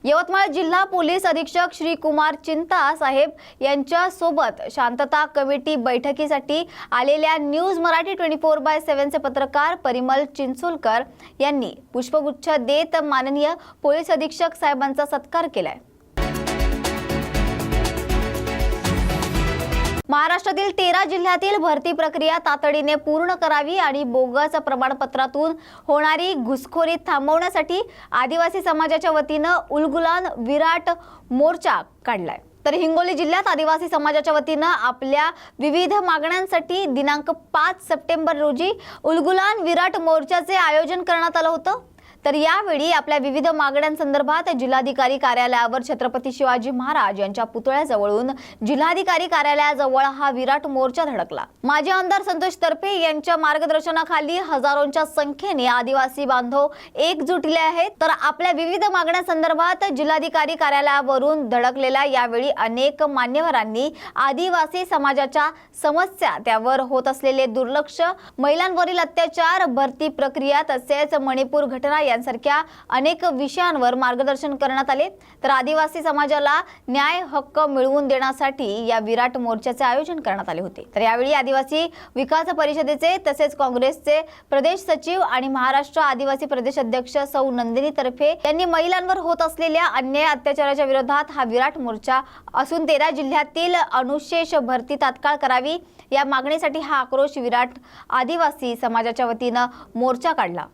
यवतमाळ जिल्हा पोलीस अधीक्षक श्री कुमार चिंता साहेब यांच्या सोबत शांतता कमिटी बैठकीसाठी आलेल्या न्यूज मराठी 24/7 चे पत्रकार परिमल चिंचोलकर यांनी पुष्पगुच्छ देत माननीय पोलीस अधीक्षक साहेबांचा सत्कार केलाय। महाराष्ट्रातील 13 जिल्ह्यातील भरती प्रक्रिया तातडीने पूर्ण करावी आणि बोगस प्रमाणपत्रातून होणारी घुसखोरी थांबवण्यासाठी आदिवासी समाजाच्या वतीने उलगुलान विराट मोर्चा काढलाय। तर हिंगोली जिल्ह्यात आदिवासी समाजाच्या वतीने आपल्या विविध मागण्यांसाठी दिनांक 5 सप्टेंबर रोजी उलगुलान विराट मोर्चाचे आयोजन करण्यात आलं होतं। तर यावेळी आपल्या विविध मागण्यांसंदर्भात जिल्हाधिकारी कार्यालयावर छत्रपती शिवाजी महाराज यांच्या पुतळ्याजवळून जिल्हाधिकारी कार्यालयाजवळ हा विराट मोर्चा धडकला। माजी आमदार संतोष तरफे यांच्या मार्गदर्शनाखाली हजारोंच्या संख्येने आदिवासी बांधव एकजुटले आहेत। तर आपल्या विविध मागण्यांसंदर्भात जिल्हाधिकारी कार्यालयावरून धडकलेल्या यावेळी अनेक मान्यवरांनी आदिवासी समाजाच्या समस्या, त्यावर होत असलेले दुर्लक्ष, महिलांवरील अत्याचार, भरती प्रक्रिया तसेच मणिपूर घटना यांसारख्या अनेक विषयांवर मार्गदर्शन करण्यात आले। तर आदिवासी समाजाला न्याय हक्क मिळवून देण्यासाठी या विराट मोर्चाचे आयोजन करण्यात आले होते। तर यावेळी आदिवासी विकास परिषदेचे तसेच काँग्रेसचे प्रदेश सचिव आणि महाराष्ट्र आदिवासी प्रदेश अध्यक्ष सौ नंदिनी तरफे यांनी महिलांवर होत असलेल्या अन्याय अत्याचाराच्या विरोधात हा विराट मोर्चा असून 13 जिल्ह्यातील अनुशेष भरती तात्काळ करावी या मागणीसाठी हा आक्रोश विराट आदिवासी समाजाच्या वतीने मोर्चा काढला।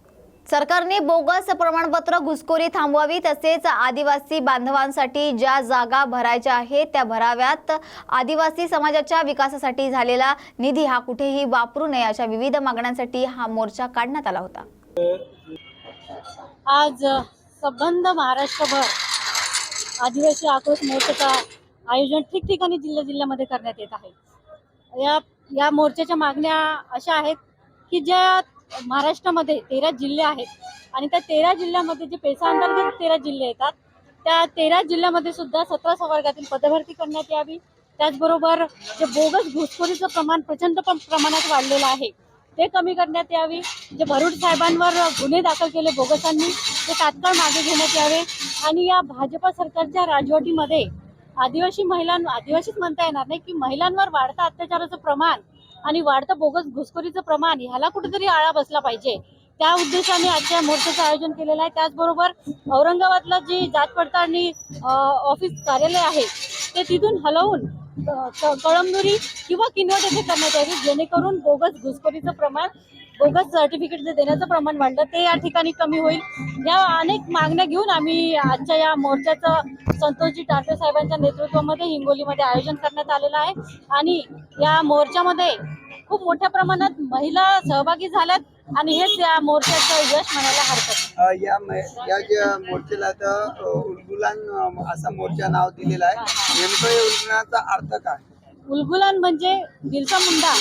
सरकारने बोगस प्रमाणपत्र घुसखोरी थांबवावी तसेच आदिवासी बांधवांसाठी ज्या जागा भरायच्या आहेत त्या भराव्यात, आदिवासी समाजाच्या विकासासाठी झालेला निधी हा कुठेही वापरू नये अशा विविध मागण्यांसाठी हा मोर्चा काढण्यात आला होता। आज संबंध महाराष्ट्रभर आदिवासी आक्रोश मोर्चाचा आयोजन ठिकठिकाणी जिल्ह्यामध्ये करण्यात येत आहे। या मोर्चाच्या मागण्या अशा आहेत की ज्या महाराष्ट्रामध्ये 13 जिल्हे आहेत आणि त्या 13 जिल्ह्यामध्ये जे पेसा अंतर्गत 13 जिल्हे येतात त्या 13 जिल्ह्यामध्ये सुद्धा 17 संवर्गातील पदभरती करण्यात यावी। त्याचबरोबर जे बोगस घुसखोरीचं प्रमाण प्रचंड प्रमाणात वाढलेलं आहे ते कमी करण्यात यावी। जे भरूड साहेबांवर गुन्हे दाखल केले बोगसांनी ते तात्काळ मागे घेण्यात यावे आणि या भाजप सरकारच्या राजवटीमध्ये आदिवासीच म्हणता येणार नाही की महिलांवर वाढतं अत्याचाराचं प्रमाण आणि वाढतं बोगस घुसखोरीचं प्रमाण ह्याला कुठेतरी आळा बसला पाहिजे, त्या उद्देशाने आजच्या मोर्चाचं आयोजन केलेलं आहे। त्याचबरोबर औरंगाबादला जी जात पडताळणी ऑफिस कार्यालय आहे ते तिथून हलवून कळमनुरी किंवा किनवट येथे करण्यात यावी, जेणेकरून बोगस घुसखोरीचं प्रमाण, बोगस सर्टिफिकेट देण्याचं प्रमाण वाढलं ते या ठिकाणी कमी होईल। या अनेक मागण्या घेऊन आम्ही आजच्या या मोर्चाचं संतोषजी टारफे साहेबांच्या नेतृत्वामध्ये हिंगोलीमध्ये आयोजन करण्यात आलेलं आहे आणि या मोर्चामध्ये खूप मोठ्या प्रमाणात महिला सहभागी झाल्यात आणि हेच या मोर्चाचं यश म्हणायला हरकत नाही। या ज्या मोर्चाला आता उलगुलान असा मोर्चा नाव दिलेलं आहे, नेमकं या उलगुलानचा अर्थ काय? उलगुलान म्हणजे बिरसा मुंडा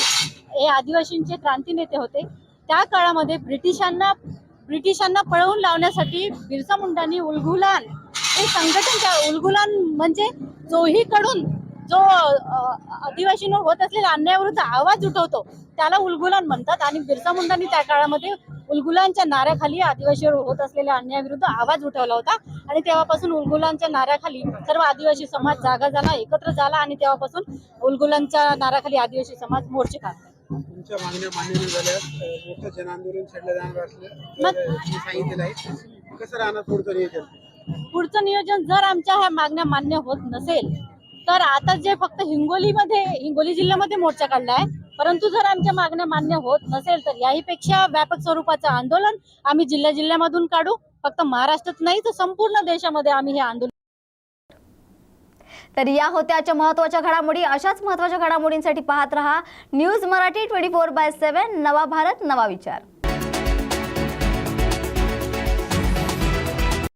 हे आदिवासींचे क्रांती नेते होते। त्या काळामध्ये ब्रिटिशांना पळवून लावण्यासाठी बिरसा मुंडांनी उलगुलान हे संघटन, उलगुलान म्हणजे चोहीकडून जो आदिवासींवर होत असलेल्या अन्यायाविरुद्ध आवाज उठवतो त्याला उलगुलान म्हणतात आणि बिरसा मुंडांनी त्या काळामध्ये उलगुलानच्या नाऱ्याखाली आदिवासीवर होत असलेल्या अन्यायाविरुद्ध आवाज उठवला होता आणि तेव्हापासून उलगुलानच्या नाऱ्याखाली सर्व आदिवासी समाज जागा झाला, एकत्र झाला आणि तेव्हापासून उलगुलानच्या नाऱ्याखाली आदिवासी समाज मोर्चे काढतात। तुमच्या मागण्या मान्य झाल्यास मोठं जनआंदोलन छेडलं जाणार असल्याचं सांगितलेलं आहे, कसं राहणार पुढचं नियोजन? पुढचं नियोजन जर आमच्या ह्या मागण्या मान्य होत नसेल तर आता जे फक्त हिंगोली जिल्ह्यामध्ये मोर्चा काढला आहे, परंतु जर आमच्या मागण्या मान्य होत नसेल तर याहीपेक्षा व्यापक स्वरूपाचं आंदोलन आम्ही जिल्ह्यामधून काढू। फक्त महाराष्ट्रात नाही तर संपूर्ण देशामध्ये आम्ही हे आंदोलन। तर या होत्या आजच्या महत्त्वाच्या घडामोडी। अशाच महत्त्वाच्या घडामोडींसाठी पाहत रहा न्यूज मराठी 24/7, नवा भारत नवा विचार।